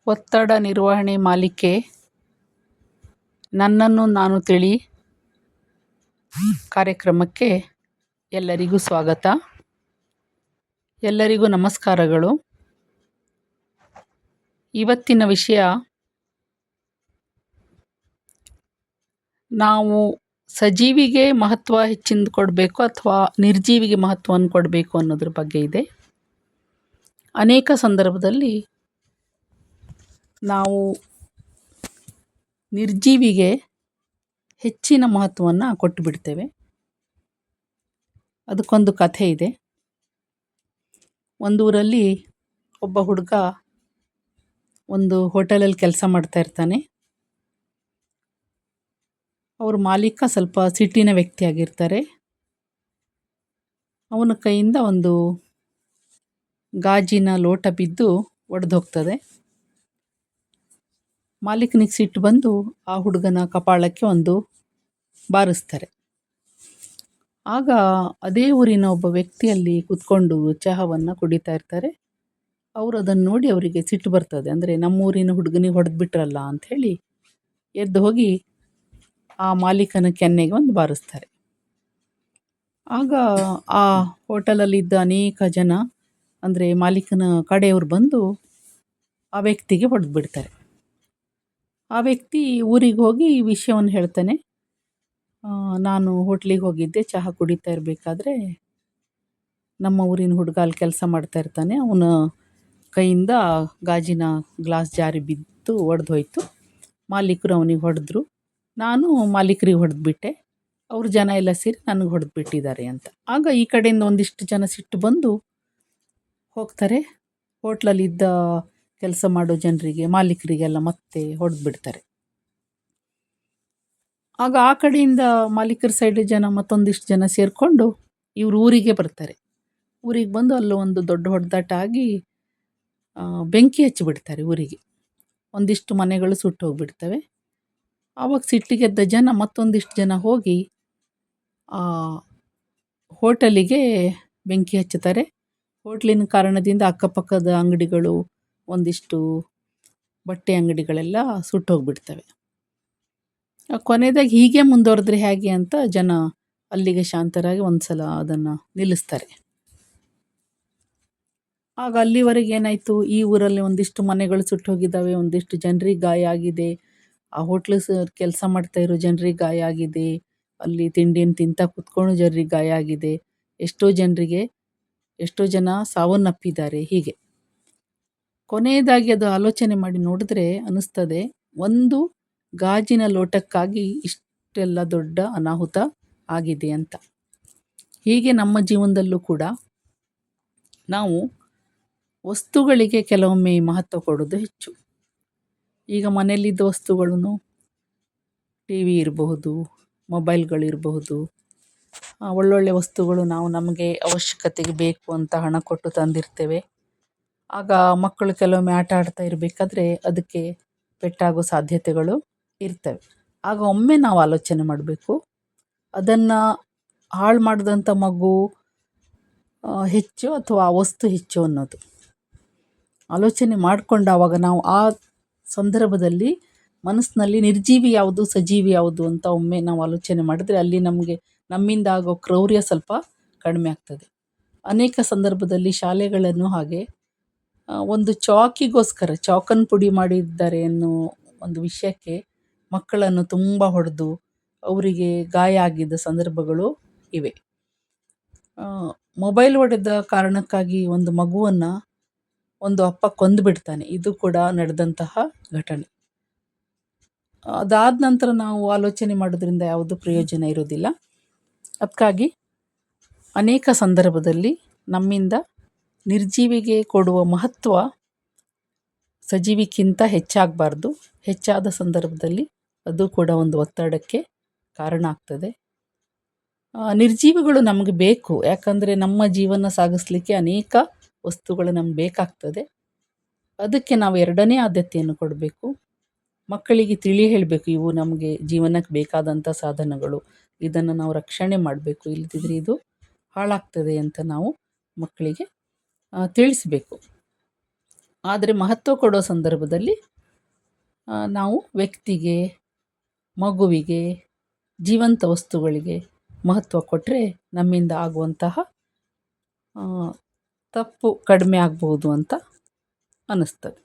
ಒತ್ತಡ ನಿರ್ವಹಣೆ ಮಾಲಿಕೆ ನನ್ನನ್ನು ನಾನು ತಿಳಿ ಕಾರ್ಯಕ್ರಮಕ್ಕೆ ಎಲ್ಲರಿಗೂ ಸ್ವಾಗತ. ಎಲ್ಲರಿಗೂ ನಮಸ್ಕಾರಗಳು. ಇವತ್ತಿನ ವಿಷಯ, ನಾವು ಸಜೀವಿಗೆ ಮಹತ್ವ ಹೆಚ್ಚಿಂದು ಕೊಡಬೇಕು ಅಥವಾ ನಿರ್ಜೀವಿಗೆ ಮಹತ್ವವನ್ನು ಕೊಡಬೇಕು ಅನ್ನೋದ್ರ ಬಗ್ಗೆ ಇದೆ. ಅನೇಕ ಸಂದರ್ಭದಲ್ಲಿ ನಾವು ನಿರ್ಜೀವಿಗೆ ಹೆಚ್ಚಿನ ಮಹತ್ವವನ್ನು ಕೊಟ್ಟು ಬಿಡ್ತೇವೆ. ಅದಕ್ಕೊಂದು ಕಥೆ ಇದೆ. ಒಂದೂರಲ್ಲಿ ಒಬ್ಬ ಹುಡುಗ ಒಂದು ಹೋಟೆಲಲ್ಲಿ ಕೆಲಸ ಮಾಡ್ತಾ ಇರ್ತಾನೆ. ಅವ್ರ ಮಾಲೀಕ ಸ್ವಲ್ಪ ಸಿಟ್ಟಿನ ವ್ಯಕ್ತಿಯಾಗಿರ್ತಾರೆ. ಅವನ ಕೈಯಿಂದ ಒಂದು ಗಾಜಿನ ಲೋಟ ಬಿದ್ದು ಒಡೆದು ಹೋಗ್ತದೆ. ಮಾಲೀಕನಿಗೆ ಸಿಟ್ಟು ಬಂದು ಆ ಹುಡುಗನ ಕಪಾಳಕ್ಕೆ ಒಂದು ಬಾರಿಸ್ತಾರೆ. ಆಗ ಅದೇ ಊರಿನ ಒಬ್ಬ ವ್ಯಕ್ತಿಯಲ್ಲಿ ಕೂತ್ಕೊಂಡು ಚಹಾವನ್ನು ಕುಡಿತಾ ಇರ್ತಾರೆ. ಅವರು ಅದನ್ನು ನೋಡಿ ಅವರಿಗೆ ಸಿಟ್ಟು ಬರ್ತದೆ. ಅಂದರೆ ನಮ್ಮೂರಿನ ಹುಡುಗನಿಗೆ ಹೊಡೆದು ಬಿಟ್ರಲ್ಲ ಅಂಥೇಳಿ ಎದ್ದು ಹೋಗಿ ಆ ಮಾಲೀಕನ ಕೆನ್ನೆಗೆ ಒಂದು ಬಾರಿಸ್ತಾರೆ. ಆಗ ಆ ಹೋಟೆಲಲ್ಲಿದ್ದ ಅನೇಕ ಜನ, ಅಂದರೆ ಮಾಲೀಕನ ಕಡೆಯವರು ಬಂದು ಆ ವ್ಯಕ್ತಿಗೆ ಹೊಡೆದು ಬಿಡ್ತಾರೆ. ಆ ವ್ಯಕ್ತಿ ಊರಿಗೆ ಹೋಗಿ ಈ ವಿಷಯವನ್ನು ಹೇಳ್ತಾನೆ. ನಾನು ಹೋಟ್ಲಿಗೆ ಹೋಗಿದ್ದೆ, ಚಹಾ ಕುಡಿತಾ ಇರಬೇಕಾದ್ರೆ ನಮ್ಮ ಊರಿನ ಹುಡುಗ ಅಲ್ಲಿ ಕೆಲಸ ಮಾಡ್ತಾ ಇರ್ತಾನೆ. ಅವನ ಕೈಯಿಂದ ಗಾಜಿನ ಗ್ಲಾಸ್ ಜಾರಿ ಬಿದ್ದು ಒಡೆದು ಹೋಯಿತು. ಮಾಲೀಕರು ಅವನಿಗೆ ಹೊಡೆದ್ರು. ನಾನು ಮಾಲೀಕರಿಗೆ ಹೊಡೆದ್ಬಿಟ್ಟೆ. ಅವ್ರ ಜನ ಎಲ್ಲ ಸೇರಿ ನನಗೆ ಹೊಡೆದು ಬಿಟ್ಟಿದ್ದಾರೆ ಅಂತ. ಆಗ ಈ ಕಡೆಯಿಂದ ಒಂದಿಷ್ಟು ಜನ ಸಿಟ್ಟು ಬಂದು ಹೋಗ್ತಾರೆ. ಹೋಟ್ಲಲ್ಲಿದ್ದ ಕೆಲಸ ಮಾಡೋ ಜನರಿಗೆ, ಮಾಲೀಕರಿಗೆಲ್ಲ ಮತ್ತೆ ಹೊಡೆದು ಬಿಡ್ತಾರೆ. ಆಗ ಆ ಕಡೆಯಿಂದ ಮಾಲೀಕರ ಸೈಡ್ ಜನ ಮತ್ತೊಂದಿಷ್ಟು ಜನ ಸೇರಿಕೊಂಡು ಇವ್ರ ಊರಿಗೆ ಬರ್ತಾರೆ. ಊರಿಗೆ ಬಂದು ಅಲ್ಲೂ ಒಂದು ದೊಡ್ಡ ಹೊಡೆದಾಟ ಆಗಿ ಬೆಂಕಿ ಹಚ್ಚಿಬಿಡ್ತಾರೆ ಊರಿಗೆ. ಒಂದಿಷ್ಟು ಮನೆಗಳು ಸುಟ್ಟು ಹೋಗಿಬಿಡ್ತವೆ. ಆವಾಗ ಸಿಟ್ಟಿಗೆದ್ದ ಜನ ಮತ್ತೊಂದಿಷ್ಟು ಜನ ಹೋಗಿ ಹೋಟೆಲಿಗೆ ಬೆಂಕಿ ಹಚ್ಚುತ್ತಾರೆ. ಹೋಟ್ಲಿನ ಕಾರಣದಿಂದ ಅಕ್ಕಪಕ್ಕದ ಅಂಗಡಿಗಳು, ಒಂದಿಷ್ಟು ಬಟ್ಟೆ ಅಂಗಡಿಗಳೆಲ್ಲ ಸುಟ್ಟೋಗ್ಬಿಡ್ತವೆ. ಕೊನೆಯದಾಗಿ ಹೀಗೆ ಮುಂದುವರೆದ್ರೆ ಹೇಗೆ ಅಂತ ಜನ ಅಲ್ಲಿಗೆ ಶಾಂತರಾಗಿ ಒಂದು ಸಲ ಅದನ್ನು ನಿಲ್ಲಿಸ್ತಾರೆ. ಆಗ ಅಲ್ಲಿವರೆಗೆ ಏನಾಯಿತು, ಈ ಊರಲ್ಲಿ ಒಂದಿಷ್ಟು ಮನೆಗಳು ಸುಟ್ಟೋಗಿದ್ದಾವೆ, ಒಂದಿಷ್ಟು ಜನರಿಗೆ ಗಾಯ ಆಗಿದೆ, ಆ ಹೋಟ್ಲು ಕೆಲಸ ಮಾಡ್ತಾ ಇರೋ ಜನರಿಗೆ ಗಾಯ ಆಗಿದೆ, ಅಲ್ಲಿ ತಿಂಡಿಯನ್ನು ತಿಂತ ಕೂತ್ಕೊಂಡು ಜನರಿಗೆ ಗಾಯ ಆಗಿದೆ, ಎಷ್ಟೋ ಜನ ಸಾವನ್ನಪ್ಪಿದ್ದಾರೆ. ಹೀಗೆ ಕೊನೆಯದಾಗಿ ಅದು ಆಲೋಚನೆ ಮಾಡಿ ನೋಡಿದ್ರೆ ಅನ್ನಿಸ್ತದೆ, ಒಂದು ಗಾಜಿನ ಲೋಟಕ್ಕಾಗಿ ಇಷ್ಟೆಲ್ಲ ದೊಡ್ಡ ಅನಾಹುತ ಆಗಿದೆ ಅಂತ. ಹೀಗೆ ನಮ್ಮ ಜೀವನದಲ್ಲೂ ಕೂಡ ನಾವು ವಸ್ತುಗಳಿಗೆ ಕೆಲವೊಮ್ಮೆ ಮಹತ್ವ ಕೊಡೋದು ಹೆಚ್ಚು. ಈಗ ಮನೆಯಲ್ಲಿದ್ದ ವಸ್ತುಗಳನ್ನು, ಟಿ ವಿ ಇರಬಹುದು, ಮೊಬೈಲ್ಗಳಿರಬಹುದು, ಒಳ್ಳೊಳ್ಳೆ ವಸ್ತುಗಳು ನಾವು ನಮಗೆ ಅವಶ್ಯಕತೆಗೆ ಬೇಕು ಅಂತ ಹಣ ಕೊಟ್ಟು ತಂದಿರ್ತೇವೆ. ಆಗ ಮಕ್ಕಳು ಕೆಲವೊಮ್ಮೆ ಆಟ ಆಡ್ತಾ ಇರಬೇಕಾದ್ರೆ ಅದಕ್ಕೆ ಪೆಟ್ಟಾಗೋ ಸಾಧ್ಯತೆಗಳು ಇರ್ತವೆ. ಆಗ ಒಮ್ಮೆ ನಾವು ಆಲೋಚನೆ ಮಾಡಬೇಕು, ಅದನ್ನು ಹಾಳು ಮಾಡಿದಂಥ ಮಗು ಹೆಚ್ಚು ಅಥವಾ ಆ ವಸ್ತು ಹೆಚ್ಚು ಅನ್ನೋದು ಆಲೋಚನೆ ಮಾಡಿಕೊಂಡು ಆವಾಗ ನಾವು ಆ ಸಂದರ್ಭದಲ್ಲಿ ಮನಸ್ಸಿನಲ್ಲಿ ನಿರ್ಜೀವಿ ಯಾವುದು, ಸಜೀವಿ ಯಾವುದು ಅಂತ ಒಮ್ಮೆ ನಾವು ಆಲೋಚನೆ ಮಾಡಿದ್ರೆ ಅಲ್ಲಿ ನಮ್ಮಿಂದ ಆಗೋ ಕ್ರೌರ್ಯ ಸ್ವಲ್ಪ ಕಡಿಮೆ ಆಗ್ತದೆ. ಅನೇಕ ಸಂದರ್ಭದಲ್ಲಿ ಶಾಲೆಗಳನ್ನು ಹಾಗೆ ಒಂದು ಚಾಕನ್ನು ಪುಡಿ ಮಾಡಿದ್ದಾರೆ ಅನ್ನೋ ಒಂದು ವಿಷಯಕ್ಕೆ ಮಕ್ಕಳನ್ನು ತುಂಬ ಹೊಡೆದು ಅವರಿಗೆ ಗಾಯ ಆಗಿದ್ದ ಸಂದರ್ಭಗಳು ಇವೆ. ಮೊಬೈಲ್ ಹೊಡೆದ ಕಾರಣಕ್ಕಾಗಿ ಒಂದು ಮಗುವನ್ನು ಒಂದು ಅಪ್ಪ ಕೊಂದು ಬಿಡ್ತಾನೆ. ಇದು ಕೂಡ ನಡೆದಂತಹ ಘಟನೆ. ಅದಾದ ನಂತರ ನಾವು ಆಲೋಚನೆ ಮಾಡೋದ್ರಿಂದ ಯಾವುದೂ ಪ್ರಯೋಜನ ಇರೋದಿಲ್ಲ. ಅದಕ್ಕಾಗಿ ಅನೇಕ ಸಂದರ್ಭದಲ್ಲಿ ನಮ್ಮಿಂದ ನಿರ್ಜೀವಿಗೆ ಕೊಡುವ ಮಹತ್ವ ಸಜೀವಿಕ್ಕಿಂತ ಹೆಚ್ಚಾಗಬಾರ್ದು. ಹೆಚ್ಚಾದ ಸಂದರ್ಭದಲ್ಲಿ ಅದು ಕೂಡ ಒಂದು ಒತ್ತಡಕ್ಕೆ ಕಾರಣ ಆಗ್ತದೆ. ನಿರ್ಜೀವಿಗಳು ನಮಗೆ ಬೇಕು, ಯಾಕಂದರೆ ನಮ್ಮ ಜೀವನ ಸಾಗಿಸ್ಲಿಕ್ಕೆ ಅನೇಕ ವಸ್ತುಗಳು ನಮ್ಗೆ ಬೇಕಾಗ್ತದೆ. ಅದಕ್ಕೆ ನಾವು ಎರಡನೇ ಆದ್ಯತೆಯನ್ನು ಕೊಡಬೇಕು. ಮಕ್ಕಳಿಗೆ ಹೇಳಬೇಕು, ಇವು ನಮಗೆ ಜೀವನಕ್ಕೆ ಬೇಕಾದಂಥ ಸಾಧನಗಳು, ಇದನ್ನು ನಾವು ರಕ್ಷಣೆ ಮಾಡಬೇಕು, ಇಲ್ಲದಿದ್ದರೆ ಇದು ಹಾಳಾಗ್ತದೆ ಅಂತ ನಾವು ಮಕ್ಕಳಿಗೆ ತಿಳಿಸ್ಬೇಕು. ಆದರೆ ಮಹತ್ವ ಕೊಡೋ ಸಂದರ್ಭದಲ್ಲಿ ನಾವು ವ್ಯಕ್ತಿಗೆ, ಮಗುವಿಗೆ, ಜೀವಂತ ವಸ್ತುಗಳಿಗೆ ಮಹತ್ವ ಕೊಟ್ಟರೆ ನಮ್ಮಿಂದ ಆಗುವಂತಹ ತಪ್ಪು ಕಡಿಮೆ ಆಗ್ಬೋದು ಅಂತ ಅನ್ನಿಸ್ತದೆ.